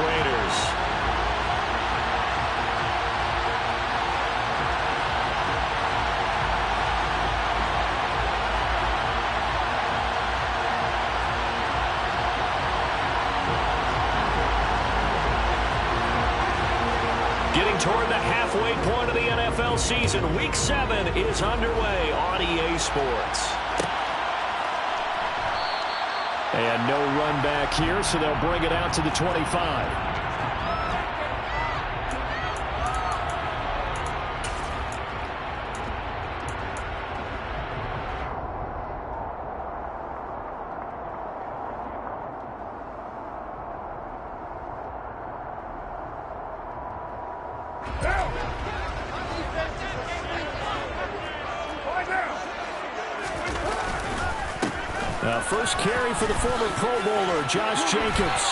Raiders. Getting toward the halfway point of the NFL season. Week 7 is underway on EA Sports. And no run back here, so they'll bring it out to the 25. First carry for the former Pro Bowler, Josh Jacobs.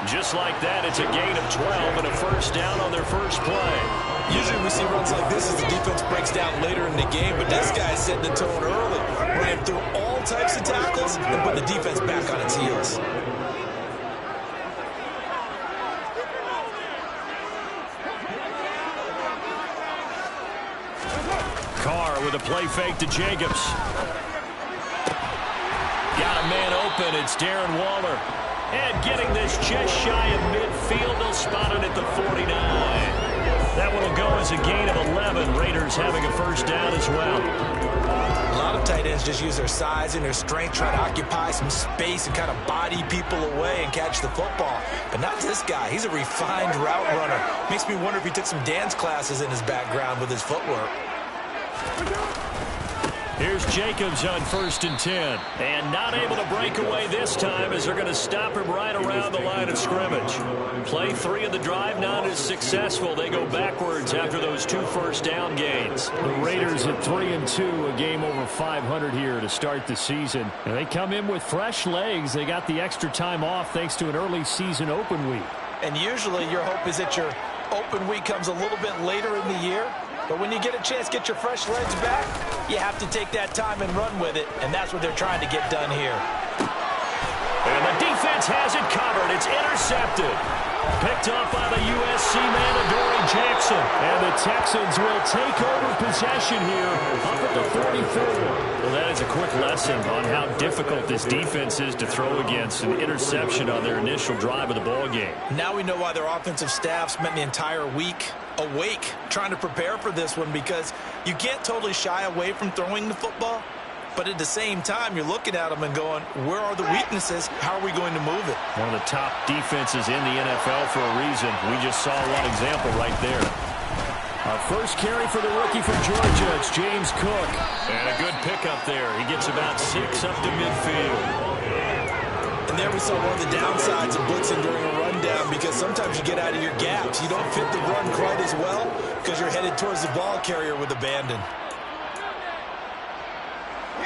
Just like that, it's a gain of 12 and a first down on their first play. Usually we see runs like this as the defense breaks down later in the game, but this guy's setting the tone early. Ran through all types of tackles and put the defense back on its heels. Carr with a play fake to Jacobs. Got a man open. It's Darren Waller. And getting this just shy of midfield. They'll spot it at the 49. That one will go as a gain of 11. Raiders having a first down as well. A lot of tight ends just use their size and their strength, try to occupy some space and kind of body people away and catch the football. But not this guy. He's a refined route runner. Makes me wonder if he took some dance classes in his background with his footwork. Here's Jacobs on 1st and 10. And not able to break away this time as they're going to stop him right around the line of scrimmage. Play 3 of the drive not as successful. They go backwards after those 2 first down gains. The Raiders at 3-2, a game over 500 here to start the season. And they come in with fresh legs. They got the extra time off thanks to an early season open week. And usually your hope is that your open week comes a little bit later in the year. But when you get a chance to get your fresh legs back, you have to take that time and run with it. And that's what they're trying to get done here. And the defense has it covered. It's intercepted. Picked off by the USC man, Adoree Jackson. And the Texans will take over possession here up at the 44. Well, that is a quick lesson on how difficult this defense is to throw against. An interception on their initial drive of the ball game. Now we know why their offensive staff spent the entire week awake trying to prepare for this one, because you can't totally shy away from throwing the football. But at the same time, you're looking at them and going, where are the weaknesses? How are we going to move it? One of the top defenses in the NFL for a reason. We just saw one example right there. Our first carry for the rookie from Georgia. It's James Cook. And a good pickup there. He gets about 6 up to midfield. And there we saw one of the downsides of blitzing during a rundown, because sometimes you get out of your gaps. You don't fit the run quite as well because you're headed towards the ball carrier with abandon.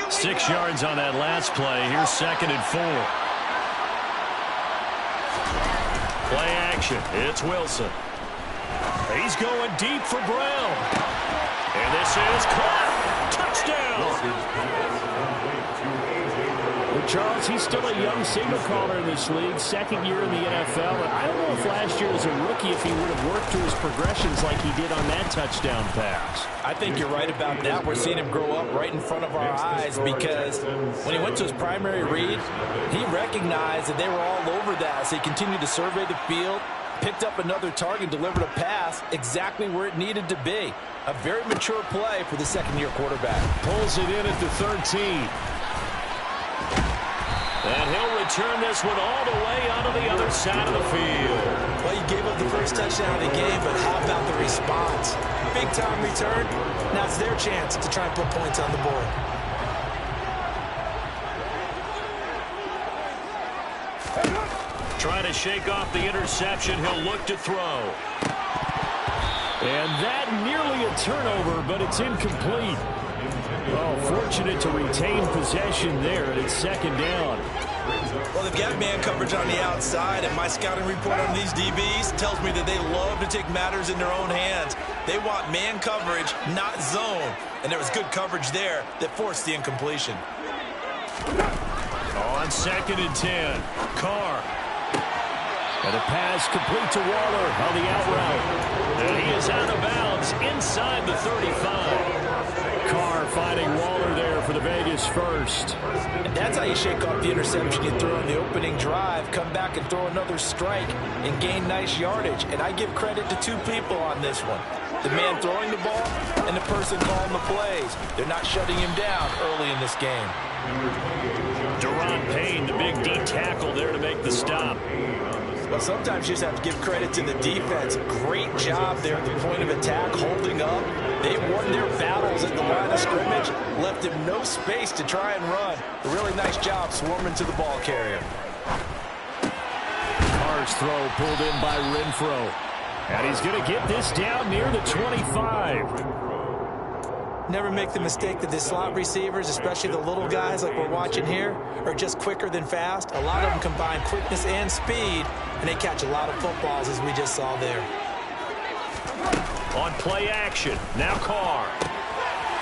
6 yards on that last play. Here's 2nd and 4. Play action. It's Wilson. He's going deep for Brown. And this is caught. Touchdown. Well, Charles, he's still a young signal caller in this league, 2nd year in the NFL. And I don't know if last year as a rookie if he would have worked through his progressions like he did on that touchdown pass. I think you're right about that. We're seeing him grow up right in front of our eyes, because when he went to his primary read, he recognized that they were all over that. So he continued to survey the field, picked up another target, delivered a pass exactly where it needed to be. A very mature play for the 2nd-year quarterback. Pulls it in at the 13. And he'll return this one all the way onto the other side of the field. Well, you gave up the first touchdown of the game, but how about the response? Big-time return. Now it's their chance to try and put points on the board. Trying to shake off the interception. He'll look to throw. And that nearly a turnover, but it's incomplete. Oh, fortunate to retain possession there, and it's 2nd down. Well, they've got man coverage on the outside, and my scouting report on these DBs tells me that they love to take matters in their own hands. They want man coverage, not zone. And there was good coverage there that forced the incompletion. On 2nd and 10, Carr. And a pass complete to Waller on the out route. And he is out of bounds inside the 35. Carr finding Waller there for the Vegas first. And that's how you shake off the interception you throw in the opening drive, come back and throw another strike and gain nice yardage. And I give credit to two people on this one. The man throwing the ball and the person calling the plays. They're not shutting him down early in this game. Daron Payne, the big D tackle there to make the stop. Well, sometimes you just have to give credit to the defense. Great job there at the point of attack, holding up. They won their battles at the line of scrimmage, left him no space to try and run. A really nice job swarming to the ball carrier. Carr's throw pulled in by Renfro. And he's going to get this down near the 25. Never make the mistake that the slot receivers, especially the little guys like we're watching here, are just quicker than fast. A lot of them combine quickness and speed, and they catch a lot of footballs, as we just saw there. On play action, now Carr.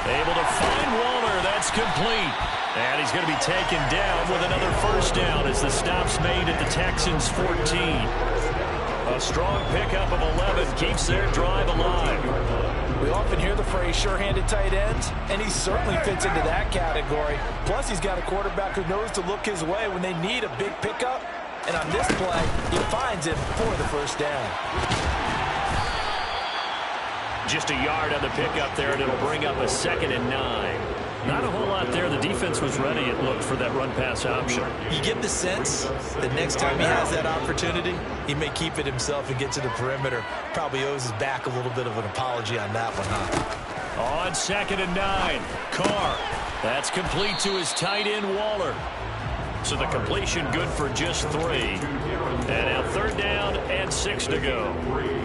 Able to find Waller. That's complete. And he's going to be taken down with another first down as the stop's made at the Texans' 14. A strong pickup of 11 keeps their drive alive. We often hear the phrase sure-handed tight ends, and he certainly fits into that category. Plus, he's got a quarterback who knows to look his way when they need a big pickup. And on this play, he finds him for the first down. Just a yard on the pickup there, and it'll bring up a 2nd and 9. Not a whole lot there. The defense was ready, it looked, for that run-pass option. You get the sense that next time he has that opportunity, he may keep it himself and get to the perimeter. Probably owes his back a little bit of an apology on that one, huh? On 2nd and 9, Carr. That's complete to his tight end, Waller. So the completion good for just 3. And now 3rd down and 6 to go.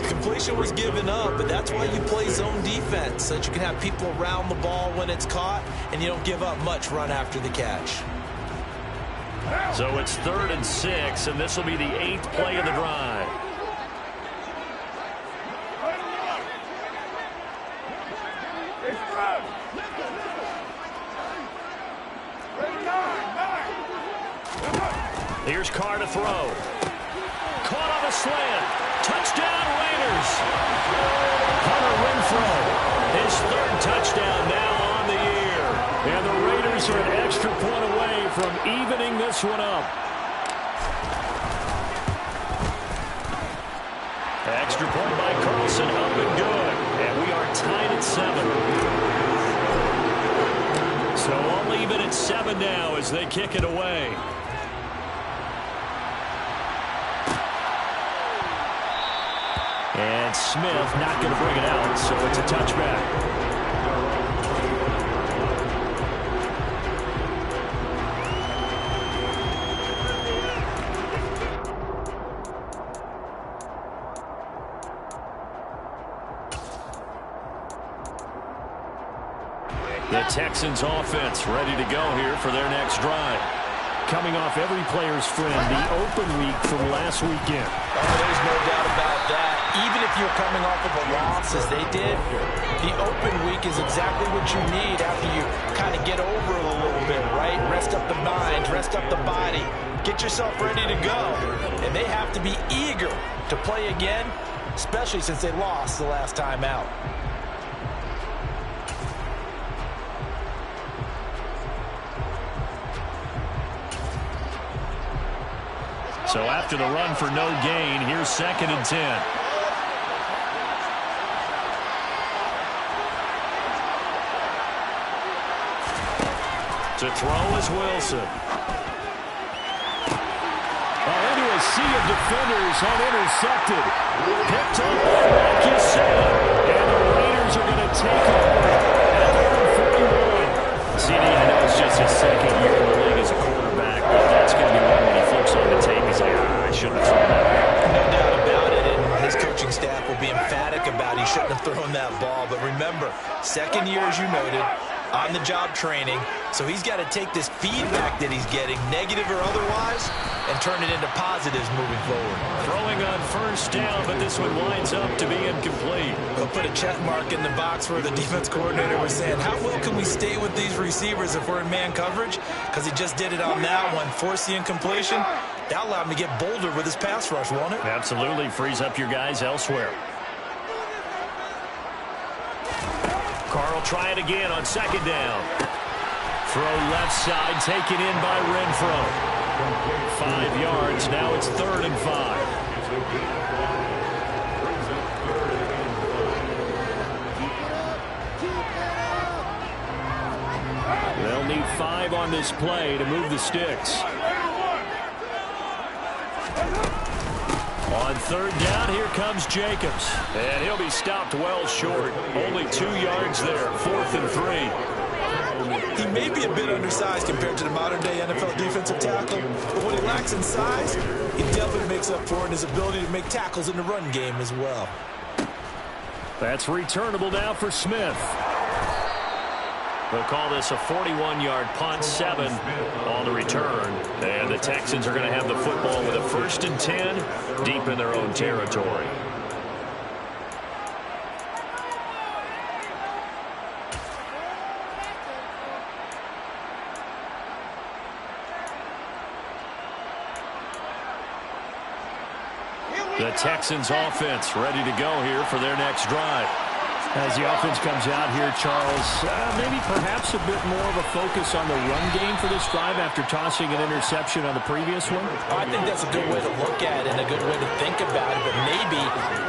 Completion was given up, but that's why you play zone defense, so that you can have people around the ball when it's caught, and you don't give up much run after the catch. So it's 3rd and 6, and this will be the 8th play of the drive. Here's Carr to throw. Caught on the slant. Touchdown, Raiders. Hunter Renfro, his 3rd touchdown now on the year. And the Raiders are an extra point away from evening this one up. Extra point by Carlson, up and good. And we are tied at 7. So all even at 7 now as they kick it away. And Smith not going to bring it out, so it's a touchback. The Texans offense ready to go here for their next drive. Coming off every player's friend, the open week from last weekend. Oh, there's no doubt about that. Even if you're coming off of a loss as they did, the open week is exactly what you need after you kind of get over it a little bit, right? Rest up the mind, rest up the body, get yourself ready to go. And they have to be eager to play again, especially since they lost the last time out. So after the run for no gain, here's 2nd and 10. To throw is Wilson. Into a sea of defenders and intercepted. Picked up, like you said. And the Raiders are going to take over at their 41. CD, I know it's just his 2nd year in the league as a quarterback, but that's going to be one when he flips on the tape. He's like, I shouldn't have thrown that. No doubt about it, and his coaching staff will be emphatic about he shouldn't have thrown that ball. But remember, 2nd year, as you noted, on-the-job training, so he's got to take this feedback that he's getting, negative or otherwise, and turn it into positives moving forward. Throwing on 1st down, but this one winds up to be incomplete. He'll put a check mark in the box where the defense coordinator was saying, how well can we stay with these receivers if we're in man coverage? Because he just did it on that one. Force the incompletion. That allowed him to get bolder with his pass rush, won't it? Absolutely. Frees up your guys elsewhere. Carl try it again on second down. Throw left side, taken in by Renfro. 5 yards. Now it's 3rd and 5. They'll need 5 on this play to move the sticks. On 3rd down, here comes Jacobs. And he'll be stopped well short. Only 2 yards there. 4th and 3. He may be a bit undersized compared to the modern-day NFL defensive tackle, but what he lacks in size, he definitely makes up for in his ability to make tackles in the run game as well. That's returnable now for Smith. They'll call this a 41-yard punt, 7 on the return. And the Texans are going to have the football with a 1st and 10 deep in their own territory. The Texans offense ready to go here for their next drive. As the offense comes out here, Charles, maybe perhaps a bit more of a focus on the run game for this drive after tossing an interception on the previous one? I think that's a good way to look at it and a good way to think about it, but maybe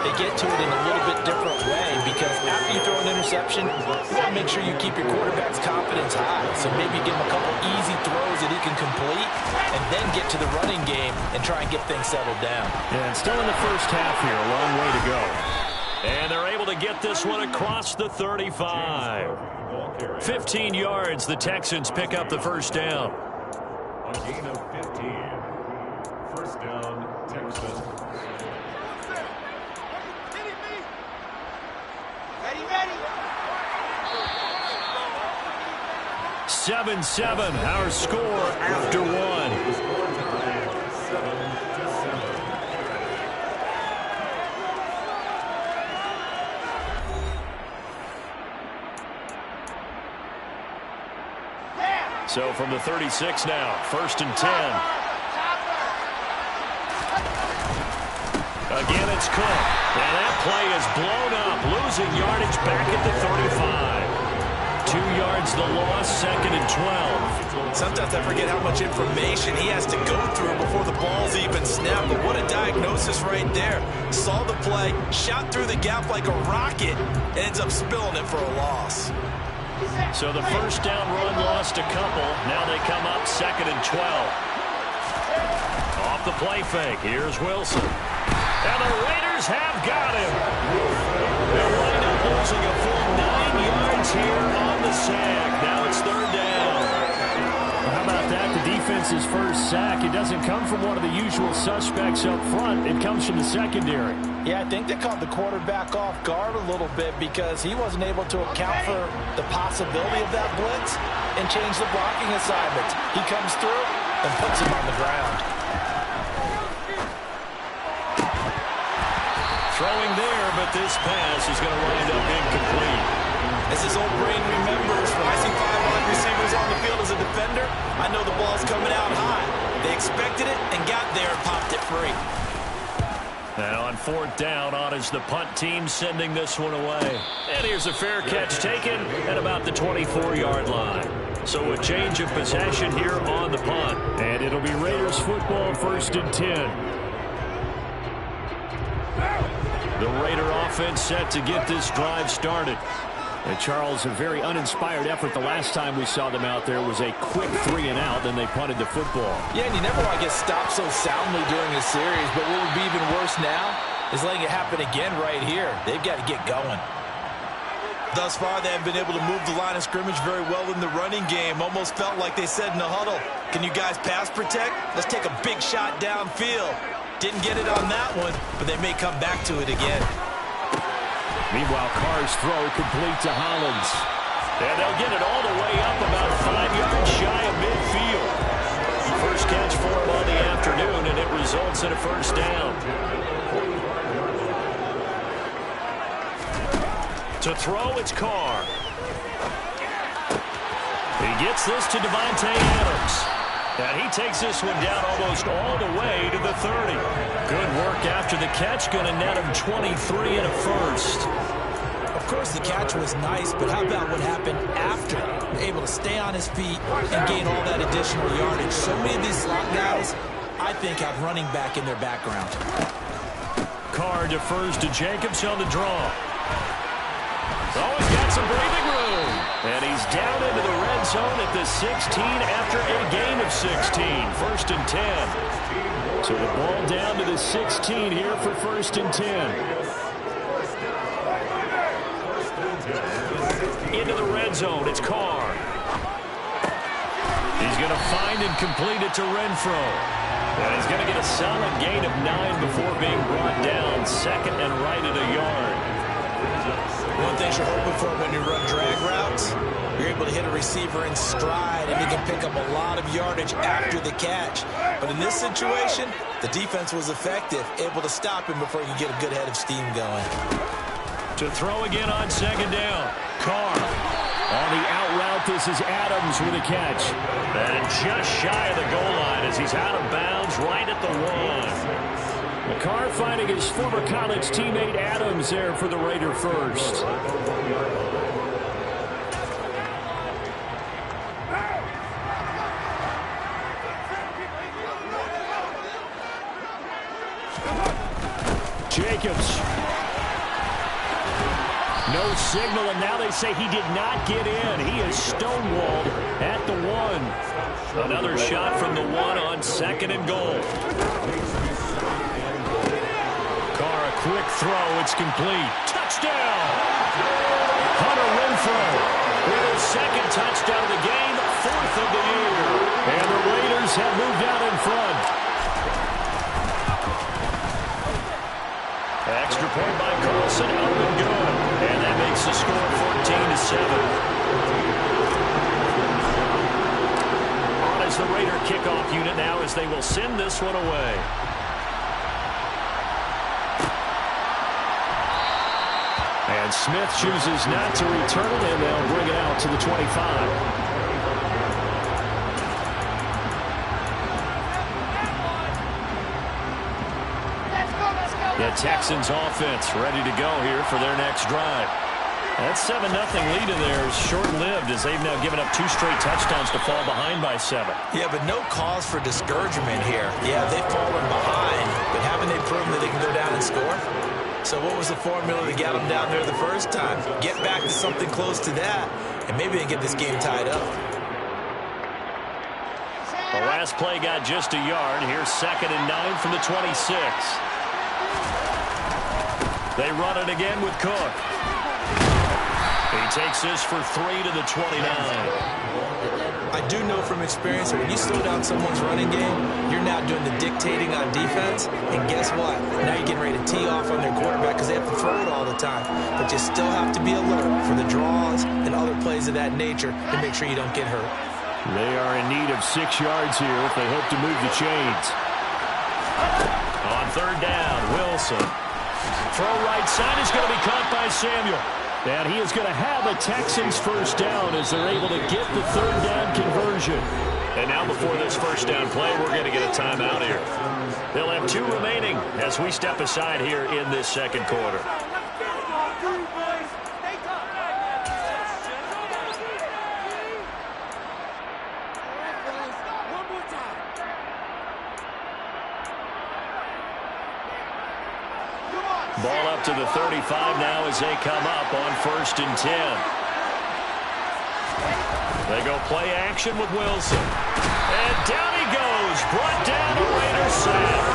they get to it in a little bit different way because after you throw an interception, you want to make sure you keep your quarterback's confidence high. So maybe give him a couple easy throws that he can complete and then get to the running game and try and get things settled down. Yeah, and still in the first half here, a long way to go. And they're able to get this one across the 35. 15 yards, the Texans pick up the first down. A gain of 15. First down, Texans. Ready. 7-7, our score after 1. So from the 36 now, 1st and 10. Again, it's Cook. And that play is blown up, losing yardage back at the 35. 2 yards the loss, 2nd and 12. Sometimes I forget how much information he has to go through before the ball's even snapped. But what a diagnosis right there. Saw the play, shot through the gap like a rocket, and ends up spilling it for a loss. So the first down run lost a couple. Now they come up 2nd and 12. Off the play fake. Here's Wilson. And the Raiders have got him. They'll wind up losing a full 9 yards here on the sack. Now it's 3rd down. Well, how about that? The defense's first sack. It doesn't come from one of the usual suspects up front. It comes from the secondary. Yeah, I think they caught the quarterback off guard a little bit because he wasn't able to account for the possibility of that blitz and change the blocking assignments. He comes through and puts him on the ground. Throwing there, but this pass is going to wind up incomplete. As his old brain remembers, when I see 5 wide receivers on the field as a defender, I know the ball's coming out high. They expected it and got there and popped it free. Now on 4th down, on is the punt team sending this one away. And here's a fair catch taken at about the 24-yard line. So a change of possession here on the punt. And it'll be Raiders football, 1st and 10. The Raider offense set to get this drive started. And Charles, a very uninspired effort the last time we saw them out there was a quick 3 and out, then they punted the football. Yeah, and you never want to get stopped so soundly during a series, but what would be even worse now is letting it happen again right here. They've got to get going. Thus far, they haven't been able to move the line of scrimmage very well in the running game. Almost felt like they said in the huddle, can you guys pass protect? Let's take a big shot downfield. Didn't get it on that one, but they may come back to it again. Meanwhile, Carr's throw complete to Hollins. And they'll get it all the way up about 5 yards shy of midfield. First catch for him on the afternoon, and it results in a first down. To throw, it's Carr. He gets this to Davante Adams. And he takes this one down almost all the way to the 30. Good work after the catch. Going to net him 23 and a first. Of course, the catch was nice, but how about what happened after? Able to stay on his feet and gain all that additional yardage. So many of these slot guys, I think, have running back in their background. Carr defers to Jacobs on the draw. Oh, he's got some breathing room. And he's down into the red zone at the 16 after a gain of 16. First and 10. So the ball down to the 16 here for first and 10. Into the red zone, it's Carr. He's going to find and complete it to Renfro. And he's going to get a solid gain of 9 before being brought down. Second and right at a yard. One thing you're hoping for when you run drag routes, you're able to hit a receiver in stride, and he can pick up a lot of yardage after the catch. But in this situation, the defense was effective, able to stop him before he could get a good head of steam going. To throw again on second down. Carr. On the out route, this is Adams with a catch. And just shy of the goal line as he's out of bounds right at the 1. Carr finding his former college teammate Adams there for the Raider first. Jacobs. No signal, and now they say he did not get in. He is stonewalled at the 1. Another shot from the 1 on second and goal. Carr, a quick throw. It's complete. Touchdown! Hunter Renfro with his second touchdown of the game, 4th of the year. And the Raiders have moved out in front. Extra point by Carlson, up and good. And that makes the score 14-7. On as the Raider kickoff unit now as they will send this one away. And Smith chooses not to return it, and they'll bring it out to the 25. The Texans offense ready to go here for their next drive. That 7-0 lead in there is short-lived as they've now given up 2 straight touchdowns to fall behind by 7. Yeah, but no cause for discouragement here. Yeah, they've fallen behind, but haven't they proven that they can go down and score? So what was the formula that got them down there the first time? Get back to something close to that, and maybe they can get this game tied up. The last play got just a yard. Here's 2nd and 9 from the 26. They run it again with Cook. He takes this for 3 to the 29. I do know from experience that when you slow down someone's running game, you're now doing the dictating on defense. And guess what? Now you're getting ready to tee off on their quarterback because they have to throw it all the time. But you still have to be alert for the draws and other plays of that nature to make sure you don't get hurt. They are in need of 6 yards here if they hope to move the chains. On 3rd down, Wilson. Throw right side is going to be caught by Samuel. And he is going to have a Texans first down as they're able to get the 3rd down conversion. And now before this first down play, we're going to get a timeout here. They'll have 2 remaining as we step aside here in this second quarter. Ball up to the 35 now as they come up on 1st and 10. They go play action with Wilson. And down he goes. Brought down a Raider sack.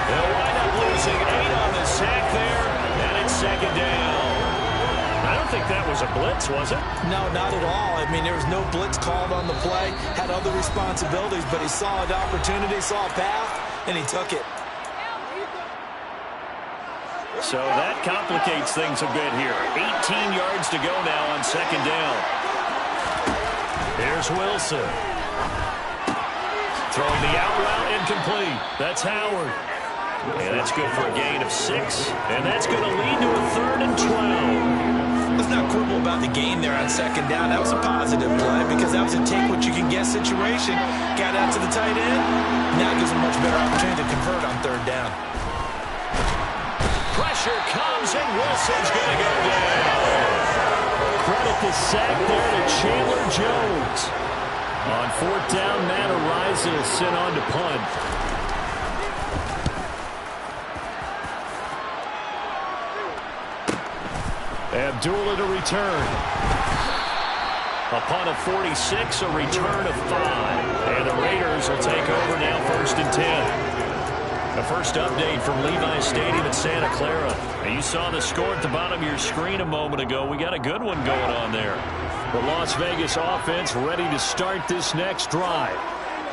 They'll wind up losing 8 on the sack there. And it's 2nd down. I don't think that was a blitz, was it? No, not at all. I mean, there was no blitz called on the play. Had other responsibilities, but he saw an opportunity, saw a path, and he took it. So that complicates things a bit here. 18 yards to go now on 2nd down. Here's Wilson. Throwing the out route incomplete. That's Howard. And that's good for a gain of 6. And that's going to lead to a 3rd and 12. let's not quibble about the gain there on second down. That was a positive play because that was a take-what-you-can-get situation. Got out to the tight end. Now gives a much better opportunity to convert on third down. Pressure comes, and Wilson's going to go down. Credit the sack there to Chandler Jones. On fourth down, Matt Araiza is sent on to punt. Abdullah to return. A punt of 46, a return of 5. And the Raiders will take over now, 1st and 10. The first update from Levi's Stadium in Santa Clara. And you saw the score at the bottom of your screen a moment ago. We got a good one going on there. The Las Vegas offense ready to start this next drive.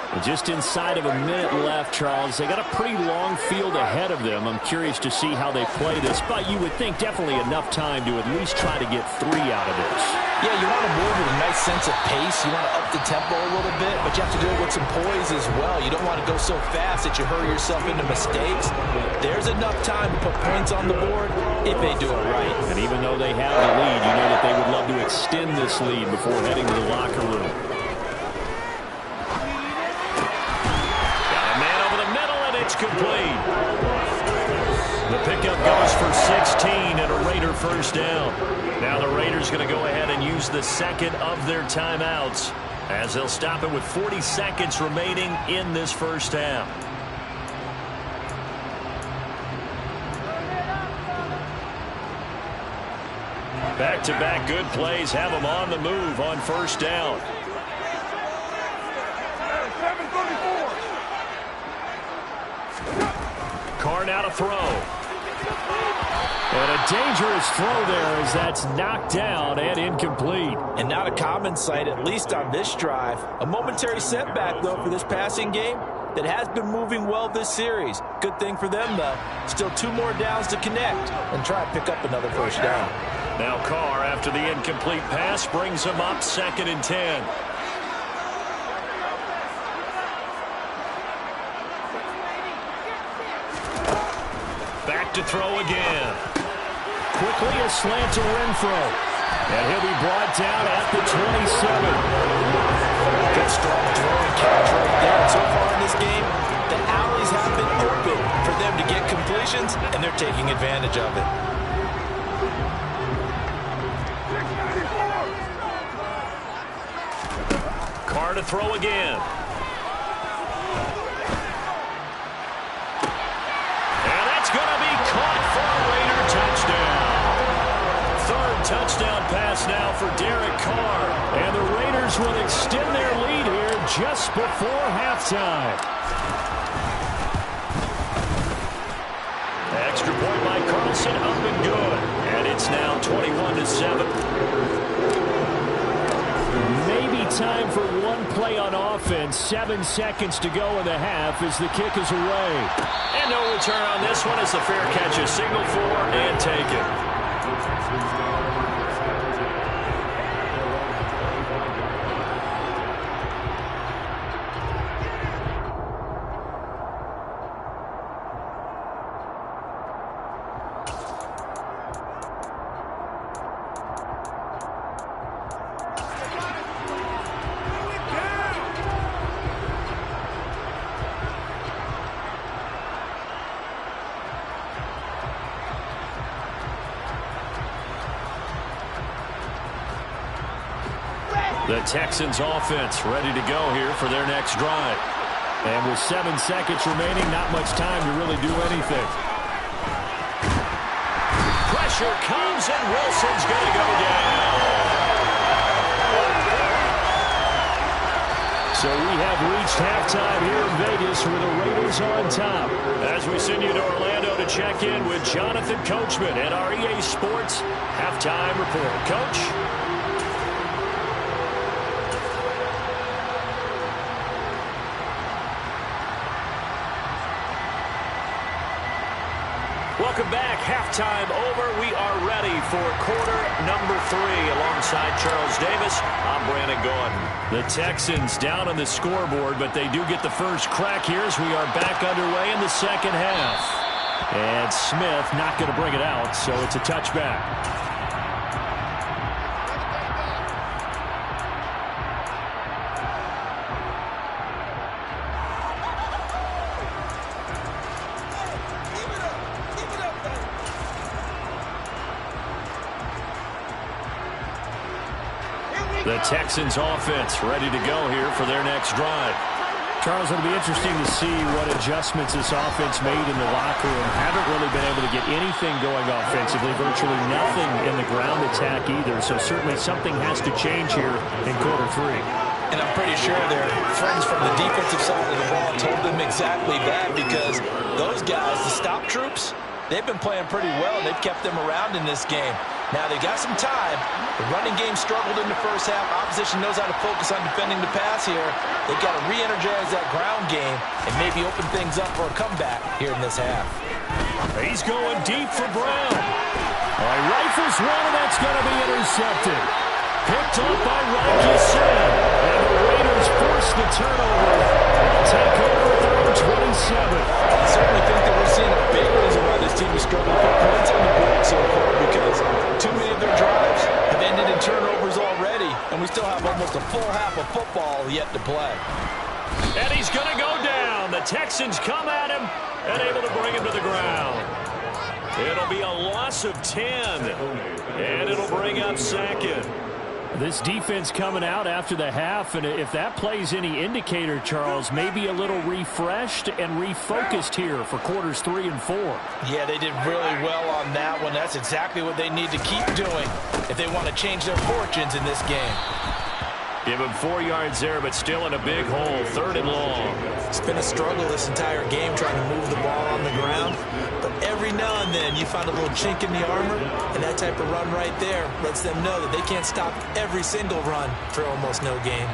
And just inside of a minute left, Charles. They got a pretty long field ahead of them. I'm curious to see how they play this, but you would think definitely enough time to at least try to get 3 out of this. Yeah, you want to move with a nice sense of pace. You want to up the tempo a little bit, but you have to do it with some poise as well. You don't want to go so fast that you hurry yourself into mistakes. There's enough time to put points on the board if they do it right. And even though they have the lead, you know that they would love to extend this lead before heading to the locker room. It's complete. The pickup goes for 16 and a Raider first down. Now the Raiders going to go ahead and use the second of their timeouts as they'll stop it with 40 seconds remaining in this first half. Back-to-back good plays have them on the move on first down. Carr now to throw. And a dangerous throw there as that's knocked down and incomplete. And not a common sight, at least on this drive. A momentary setback, though, for this passing game that has been moving well this series. Good thing for them, though. Still 2 more downs to connect and try to pick up another first down. Now Carr, after the incomplete pass, brings him up 2nd and 10. Back to throw again. Quickly a slant to Renfro. And he'll be brought down at the 27. Good strong throwing catch right there. And so far in this game, the alleys have been open for them to get completions, and they're taking advantage of it. Carr to throw again. Touchdown pass now for Derek Carr. And the Raiders will extend their lead here just before halftime. Extra point by Carlson, up and good. And it's now 21-7. Maybe time for one play on offense. 7 seconds to go in the half as the kick is away. And no return on this one as the fair catch is signaled for and taken. The Texans offense ready to go here for their next drive. And with 7 seconds remaining, not much time to really do anything. Pressure comes and Wilson's going to go down. So we have reached halftime here in Vegas with the Raiders on top. As we send you to Orlando to check in with Jonathan Coachman at our EA Sports Halftime Report. Coach? Welcome back. Halftime over. We are ready for quarter number 3. Alongside Charles Davis, I'm Brandon Gaudin. The Texans down on the scoreboard, but they do get the first crack here as we are back underway in the second half. And Smith not going to bring it out, so it's a touchback. The Texans offense ready to go here for their next drive. Charles, it'll be interesting to see what adjustments this offense made in the locker room. Haven't really been able to get anything going offensively, virtually nothing in the ground attack either. So certainly something has to change here in quarter three. And I'm pretty sure their friends from the defensive side of the ball told them exactly that, because those guys, the stop troops, they've been playing pretty well. They've kept them around in this game. Now, they got some time. The running game struggled in the first half. Opposition knows how to focus on defending the pass here. They've got to re-energize that ground game and maybe open things up for a comeback here in this half. He's going deep for Brown. He rifles one, and that's going to be intercepted. Picked up by Rocky Sin. And the Raiders force the turnover. They'll take over third and 27. I certainly think that we're seeing a big reason why this team is struggling to put points on the board so far, because too many of their drives have ended in turnovers already, and we still have almost a full half of football yet to play. And he's going to go down. The Texans come at him and able to bring him to the ground. It'll be a loss of 10, and it'll bring up second. This defense coming out after the half, and if that plays any indicator, Charles, maybe a little refreshed and refocused here for quarters 3 and 4. Yeah, they did really well on that one. That's exactly what they need to keep doing if they want to change their fortunes in this game. Give him 4 yards there, but still in a big hole. Third and long. It's been a struggle this entire game trying to move the ball on the ground. But every now and then you find a little chink in the armor, and that type of run right there lets them know that they can't stop every single run for almost no gain.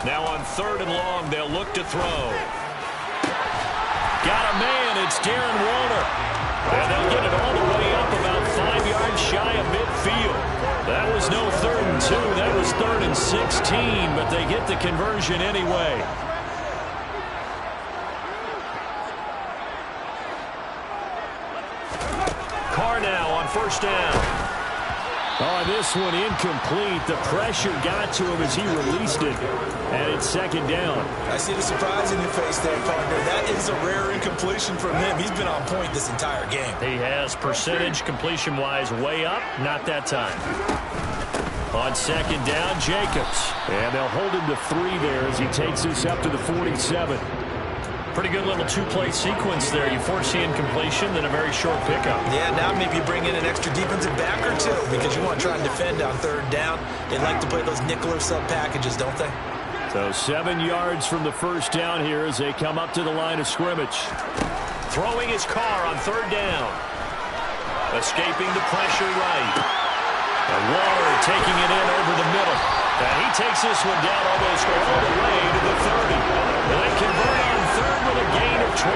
Now on third and long, they'll look to throw. Got a man, it's Darren Waller. And they'll get it all the way up about 5 yards shy of midfield. That was no 3rd and 2, that was 3rd and 16, but they get the conversion anyway. Carr now on first down. Oh, this one incomplete. The pressure got to him as he released it, and it's second down. I see the surprise in your face there, partner. That is a rare incompletion from him. He's been on point this entire game. He has percentage completion-wise way up, not that time. On second down, Jacobs. And they'll hold him to 3 there as he takes this up to the 47. Pretty good little two-play sequence there. You force the incompletion, then a very short pickup. Yeah, now maybe you bring in an extra defensive back or two because you want to try and defend on third down. They like to play those nickel or sub packages, don't they? So 7 yards from the first down here as they come up to the line of scrimmage. Throwing his Carr on third down. Escaping the pressure right. And Waller taking it in over the middle. And he takes this one down almost all the way to the 30. And they convert on third with a gain of 22.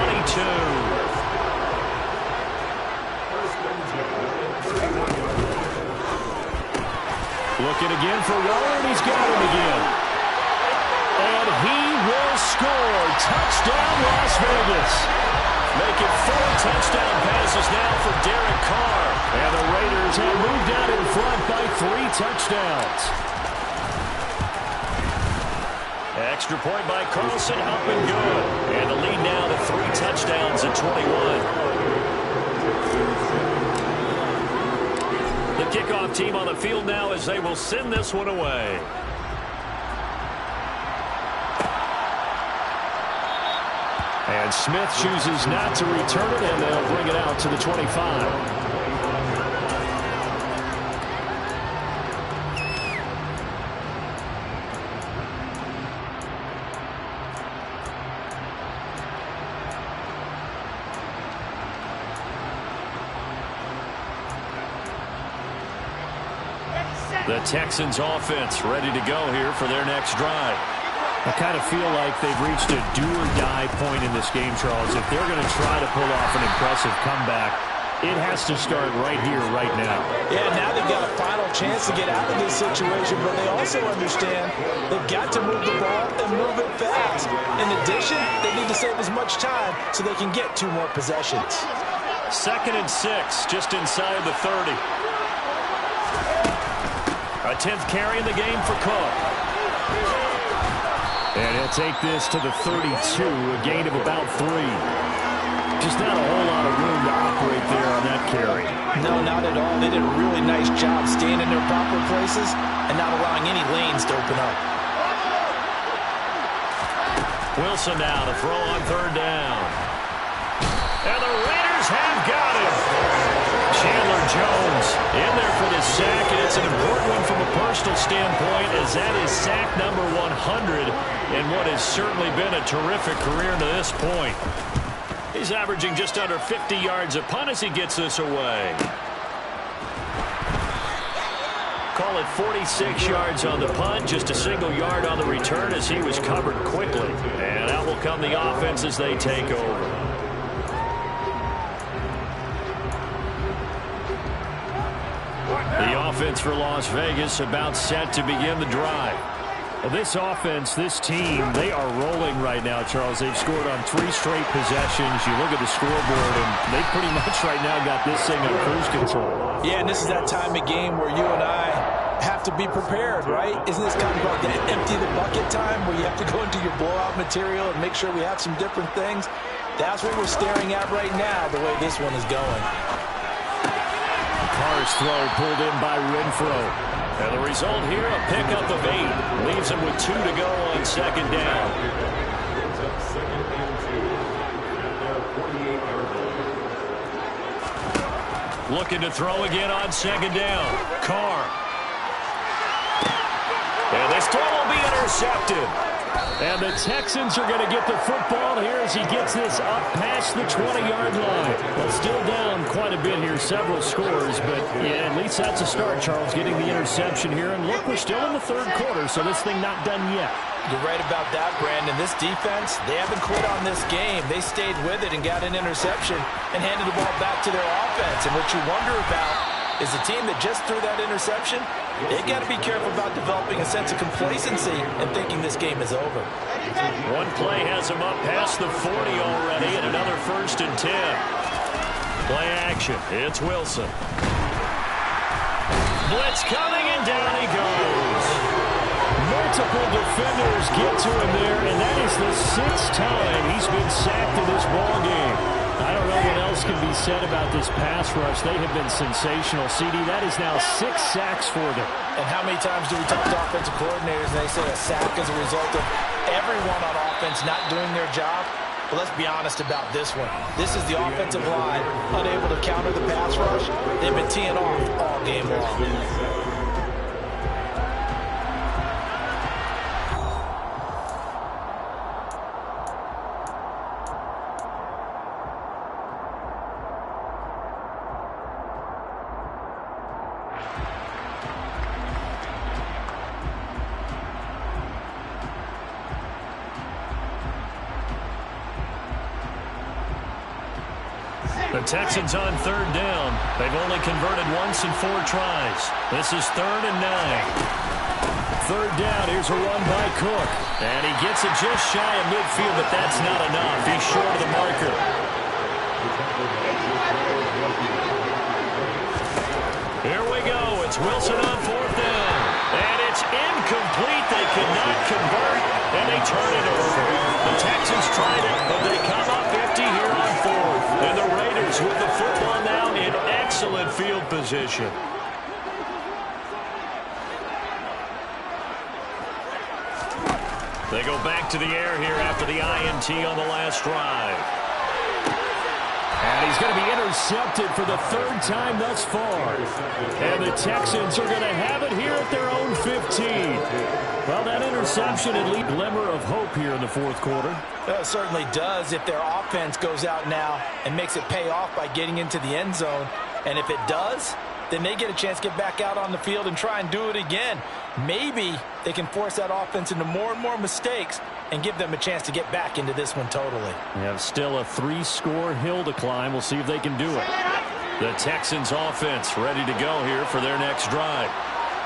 Looking again for Waller, and he's got him again. And he will score. Touchdown, Las Vegas. Making 4 touchdown passes now for Derek Carr. And the Raiders have moved out in front by 3 touchdowns. Extra point by Carlson, up and good. And the lead now to 3 touchdowns at 21. The kickoff team on the field now as they will send this one away. And Smith chooses not to return it, and they'll bring it out to the 25. The Texans offense ready to go here for their next drive. I kind of feel like they've reached a do-or-die point in this game, Charles. If they're going to try to pull off an impressive comeback, It has to start right here, right now. Yeah, now they've got a final chance to get out of this situation, but they also understand they've got to move the ball and move it fast. In addition, they need to save as much time so they can get 2 more possessions. 2nd and 6, just inside the 30. A 10th carry in the game for Cook. And he'll take this to the 32, a gain of about 3. Just not a whole lot of room to operate there on that carry. No, not at all. They did a really nice job staying in their proper places and not allowing any lanes to open up. Wilson now to throw on 3rd down. And the Raiders have got him. Chandler Jones in there for this sack, and it's an important one from a personal standpoint, as that is sack number 100 in what has certainly been a terrific career to this point. He's averaging just under 50 yards a punt as he gets this away. Call it 46 yards on the punt, just a single yard on the return as he was covered quickly. And out will come the offense as they take over. The offense for Las Vegas about set to begin the drive. Well, this offense, this team, they are rolling right now, Charles. They've scored on 3 straight possessions. You look at the scoreboard, and they pretty much right now got this thing on cruise control. Yeah, and this is that time of game where you and I have to be prepared, right? Isn't this kind of like that empty the bucket time where you have to go into your blowout material and make sure we have some different things? That's what we're staring at right now, the way this one is going. Carr's throw pulled in by Renfro. And the result here, a pickup of 8. Leaves him with 2 to go on 2nd down. Looking to throw again on 2nd down. Carr. And this throw will be intercepted. And the Texans are going to get the football here as he gets this up past the 20-yard line. Well, still down quite a bit here, several scores, but yeah, at least that's a start, Charles, getting the interception here. And look, we're still in the 3rd quarter, so this thing not done yet. You're right about that, Brandon. This defense, they haven't quit on this game. They stayed with it and got an interception and handed the ball back to their offense. And what you wonder about is the team that just threw that interception, they got to be careful about developing a sense of complacency and thinking this game is over. One play has him up past the 40 already, and another 1st and 10. Play action. It's Wilson. Blitz coming, and down he goes. Multiple defenders get to him there, and that is the 6th time he's been sacked in this ball game. I don't know what else can be said about this pass rush. They have been sensational. CD, that is now 6 sacks for them. And how many times do we talk to offensive coordinators and they say a sack is a result of everyone on offense not doing their job? But let's be honest about this one. This is the offensive line unable to counter the pass rush. They've been teeing off all game long. The Texans on 3rd down. They've only converted once in 4 tries. This is 3rd and 9. 3rd down. Here's a run by Cook. And he gets it just shy of midfield, but that's not enough. He's short of the marker. Here we go. It's Wilson on 4th down. And it's incomplete. They could not convert, and they turn it over. The Texans tried it, but they come up empty here on 4th. And the Raiders with the football now in excellent field position. They go back to the air here after the INT on the last drive. And he's going to be intercepted for the 3rd time thus far. And the Texans are going to have it here at their own 15. Well, that interception at least glimmer of hope here in the 4th quarter. It certainly does if their offense goes out now and makes it pay off by getting into the end zone. And if it does, then they get a chance to get back out on the field and try and do it again. Maybe they can force that offense into more and more mistakes and give them a chance to get back into this one totally. They have still a 3-score hill to climb. We'll see if they can do it. The Texans offense ready to go here for their next drive.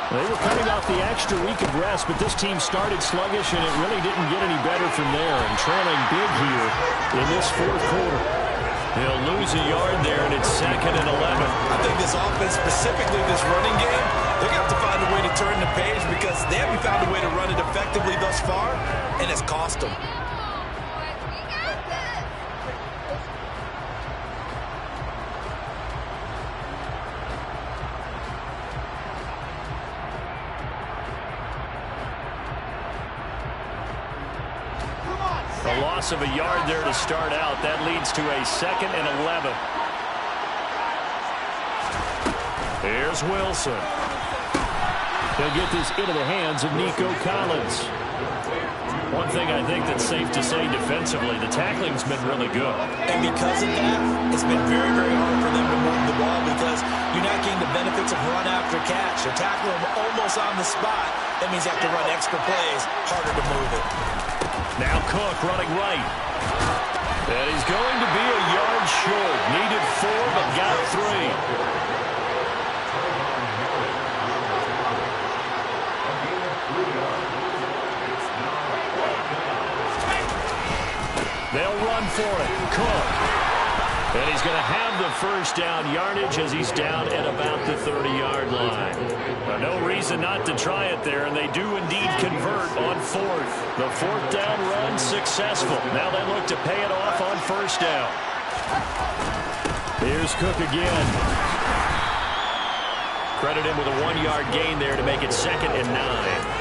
They were coming off the extra week of rest, but this team started sluggish, and it really didn't get any better from there, and trailing big here in this fourth quarter. He'll lose a yard there, and it's 2nd and 11. I think this offense, specifically this running game, they're going to have to find a way to turn the page because they haven't found a way to run it effectively thus far, and it's cost them. A loss of a yard there to start out. That leads to a 2nd and 11. Here's Wilson. They'll get this into the hands of Nico Collins. One thing I think that's safe to say defensively, the tackling's been really good. And because of that, it's been very, very hard for them to move the ball because you're not getting the benefits of run after catch. They're tackling them almost on the spot. That means you have to run extra plays, harder to move it. Now Cook running right. And he's going to be a yard short. Needed 4, but got 3. They'll run for it. Cook. And he's going to have the first down yardage as he's down at about the 30-yard line. No reason not to try it there, and they do indeed convert on 4th. The 4th down run successful. Now they look to pay it off on 1st down. Here's Cook again. Credit him with a 1-yard gain there to make it 2nd and 9.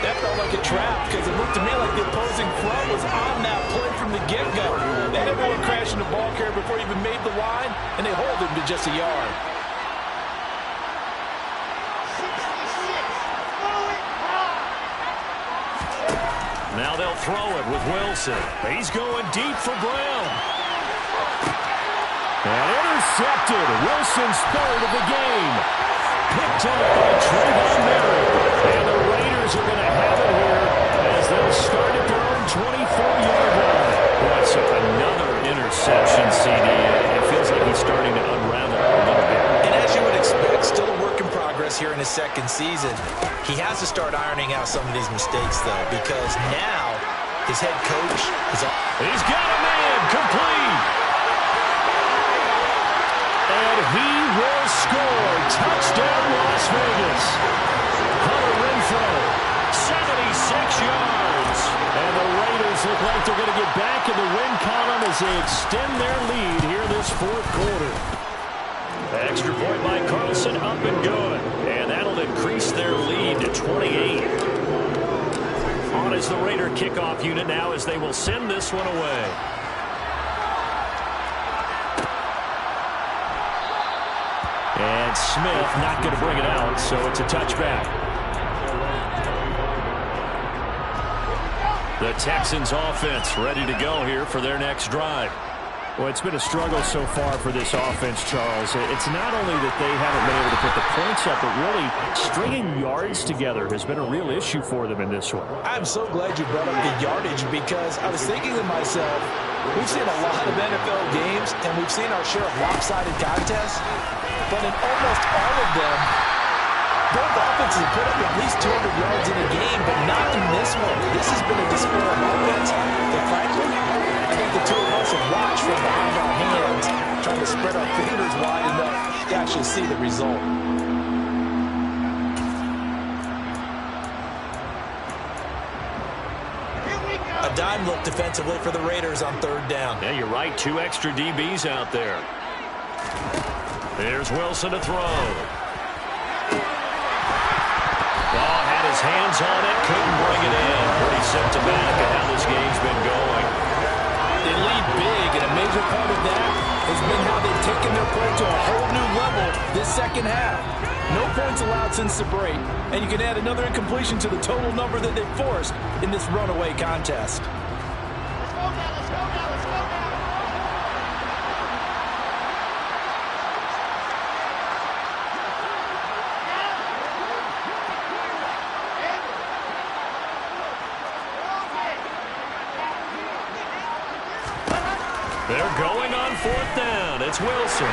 That felt like a trap because it looked to me like the opposing front was on that play from the get-go. They had everyone crashing the ball carrier before he even made the line, and they hold him to just a yard. Now they'll throw it with Wilson. He's going deep for Brown. And intercepted. Wilson's 3rd of the game. Picked up by Trayvon Merritt. And the Raiders are going to have it here as they'll start at their own 24-yard line. Boy, so another interception, CD. It feels like he's starting to unravel a little bit. And as you would expect, still a work in progress here in his 2nd season. He has to start ironing out some of these mistakes, though, because now his head coach is up. He's got a man complete. And he will score. Touchdown, Las Vegas. Hunter Renfrow, 76 yards. And the Raiders look like they're going to get back in the win column as they extend their lead here this 4th quarter. Extra point by Carlson, up and good. And that'll increase their lead to 28. On is the Raider kickoff unit now as they will send this one away. And Smith not going to bring it out, so it's a touchback. The Texans offense ready to go here for their next drive. Well, it's been a struggle so far for this offense, Charles. It's not only that they haven't been able to put the points up, but really stringing yards together has been a real issue for them in this one. I'm so glad you brought up the yardage because I was thinking to myself, we've seen a lot of NFL games, and we've seen our share of lopsided contests, but in almost all of them, both offenses have put up at least 200 yards in a game, but not in this one. This has been a display of offense that, frankly, I think the two of us have watched from behind our hands, trying to spread our fingers wide enough to actually see the result. A dime look defensively for the Raiders on 3rd down. Yeah, you're right. 2 extra DBs out there. There's Wilson to throw. Oh, had his hands on it, couldn't bring it in. Pretty symptomatic of how this game's been going. They lead big, and a major part of that has been how they've taken their play to a whole new level this 2nd half. No points allowed since the break, and you can add another incompletion to the total number that they've forced in this runaway contest. They're going on 4th down. It's Wilson.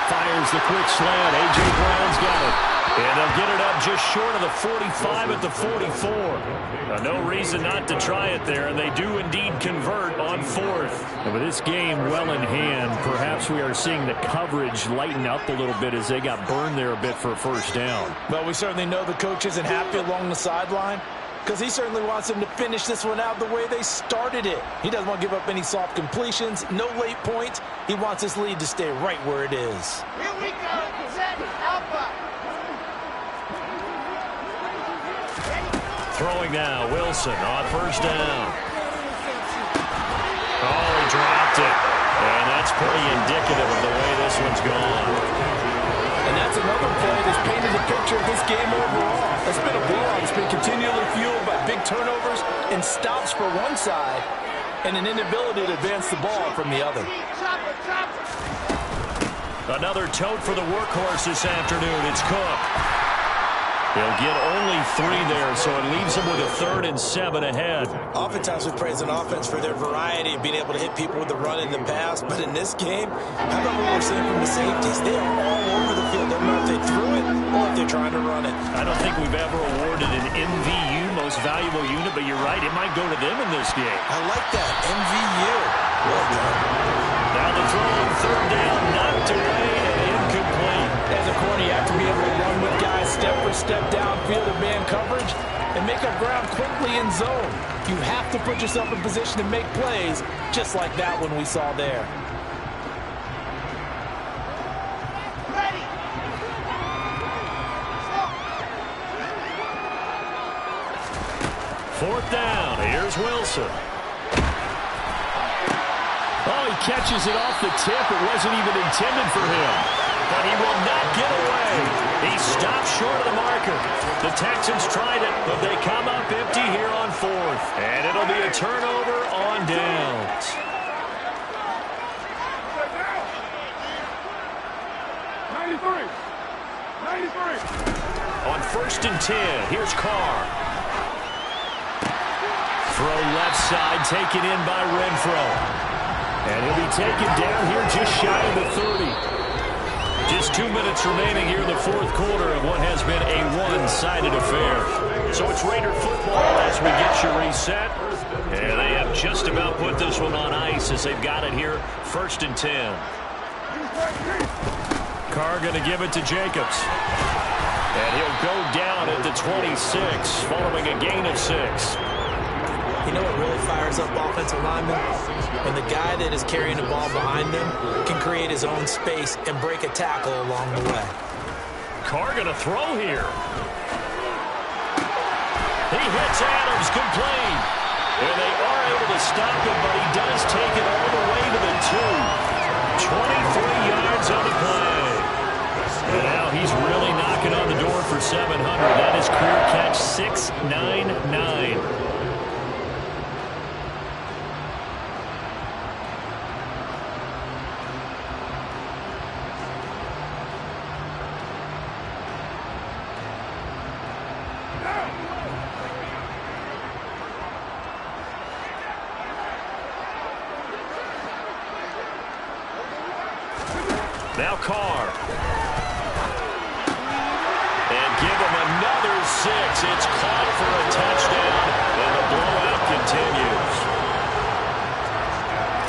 Fires the quick slant. A.J. Brown's got it. And they'll get it up just short of the 45 at the 44. No reason not to try it there, and they do indeed convert on fourth. And with this game well in hand, perhaps we are seeing the coverage lighten up a little bit as they got burned there a bit for a first down. Well, we certainly know the coach isn't happy along the sideline because he certainly wants them to finish this one out the way they started it. He doesn't want to give up any soft completions, no late points. He wants this lead to stay right where it is. Here we go. Set Alpha. Throwing now, Wilson on first down. Oh, he dropped it. And that's pretty indicative of the way this one's gone. And that's another play that's painted a picture of this game overall. It's been a blowout. It's been continually fueled by big turnovers and stops for one side and an inability to advance the ball from the other. Another tote for the workhorse this afternoon. It's Cook. They'll get only 3 there, so it leaves them with a 3rd and 7 ahead. Oftentimes we praise an offense for their variety of being able to hit people with the run in the pass, but in this game, how about what we're seeing from the safeties? They are all over the field. I don't know if they threw it or if they're trying to run it. I don't think we've ever awarded an MVU, most valuable unit, but you're right, it might go to them in this game. I like that, MVU. Well done. Now the throw on 3rd down, knocked away and incomplete. As a corner, you have to be able to run with guys step for step downfield in man coverage and make up ground quickly in zone. You have to put yourself in position to make plays, just like that one we saw there. Ready. Fourth down, here's Wilson. Oh, he catches it off the tip. It wasn't even intended for him. But he will not get away. He stopped short of the marker. The Texans tried it, but they come up empty here on 4th. And it'll be a turnover on downs. 93. On 1st and 10, here's Carr. Throw left side, taken in by Renfro. And he'll be taken down here just shy of the 30. Just 2 minutes remaining here in the 4th quarter of what has been a one-sided affair. So it's Raider football as we get you reset. And they have just about put this one on ice as they've got it here, 1st and 10. Carr going to give it to Jacobs. And he'll go down at the 26, following a gain of 6. You know what really fires up offensive linemen? When the guy that is carrying the ball behind them can create his own space and break a tackle along the way. Carr going to throw here. He hits Adams complete. And they are able to stop him, but he does take it all the way to the 2. 23 yards on the play. And now he's really knocking on the door for 700. That is career catch 699. Now Carr. And give him another 6. It's caught for a touchdown, and the blowout continues.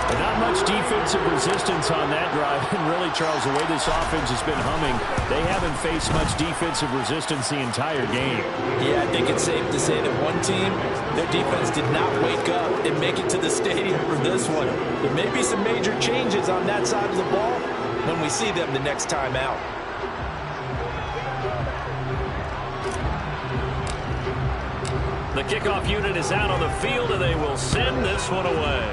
And not much defensive resistance on that drive. And really, Charles, the way this offense has been humming, they haven't faced much defensive resistance the entire game. Yeah, I think it's safe to say that one team, their defense did not wake up and make it to the stadium for this one. There may be some major changes on that side of the ball when we see them the next time out. The kickoff unit is out on the field, and they will send this one away.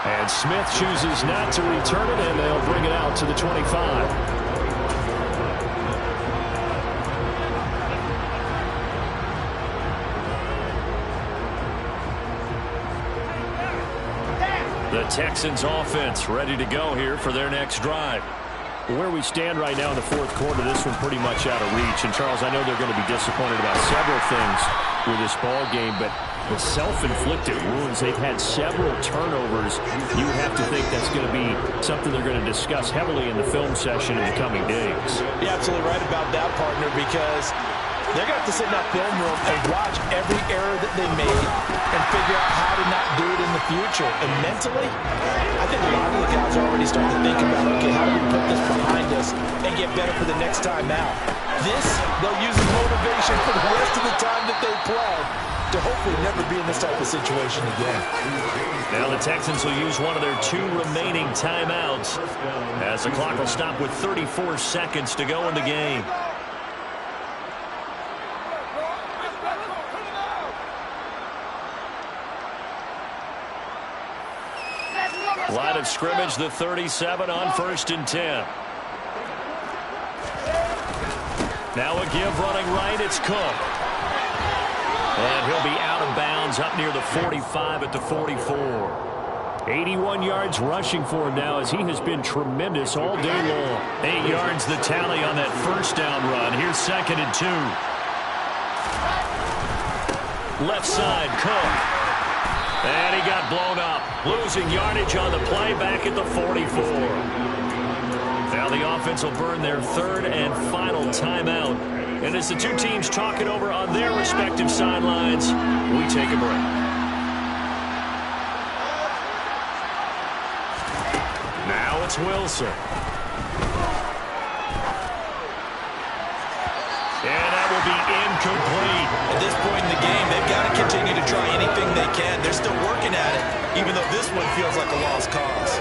And Smith chooses not to return it, and they'll bring it out to the 25. The Texans offense ready to go here for their next drive. Where we stand right now in the fourth quarter, this one pretty much out of reach. And, Charles, I know they're going to be disappointed about several things with this ball game, but the self-inflicted wounds, they've had several turnovers. You have to think that's going to be something they're going to discuss heavily in the film session in the coming days. You're absolutely right about that, partner, because they're going to have to sit in that film room and watch every error that they made and figure out how to not do it in the future. And mentally, I think a lot of the guys are already starting to think about, okay, how do we put this behind us and get better for the next time out? This, they'll use as motivation for the rest of the time that they play to hopefully never be in this type of situation again. Now the Texans will use one of their 2 remaining timeouts as the clock will stop with 34 seconds to go in the game. Line of scrimmage, the 37 on 1st and 10. Now a give running right, it's Cook. And he'll be out of bounds up near the 45 at the 44. 81 yards rushing for him now as he has been tremendous all day long. 8 yards the tally on that first down run. Here's 2nd and 2. Left side, Cook. And he got blown up. Losing yardage on the play back at the 44. Now the offense will burn their 3rd and final timeout. And as the 2 teams talk it over on their respective sidelines, we take a break. Now it's Wilson. And that will be incomplete. At this point in the game, they've got to continue to try anything they can. They're still working at it, even though this one feels like a lost cause.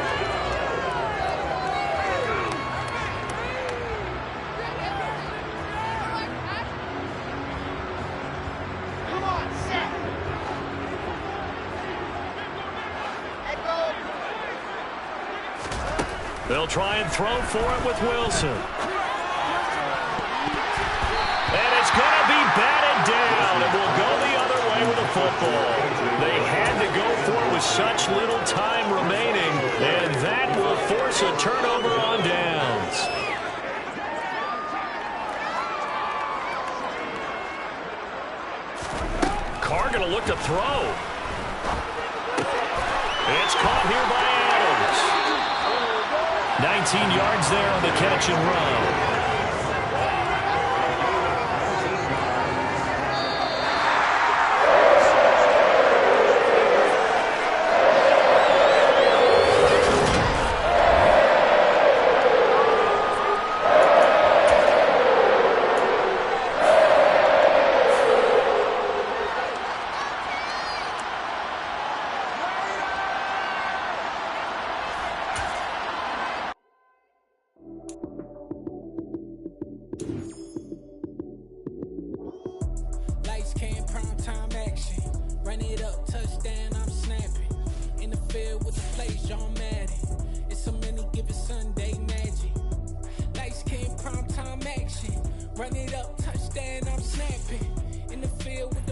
Come on, set. Let go. They'll try and throw for it with Wilson. And it's going to be batted down. It will go the other way with the football. They had to go for it with such little time remaining, and that will force a turnover on downs. Carr going to look to throw. It's caught here by Adams. 19 yards there on the catch and run. Run it up, touchdown, I'm snapping. In the field with the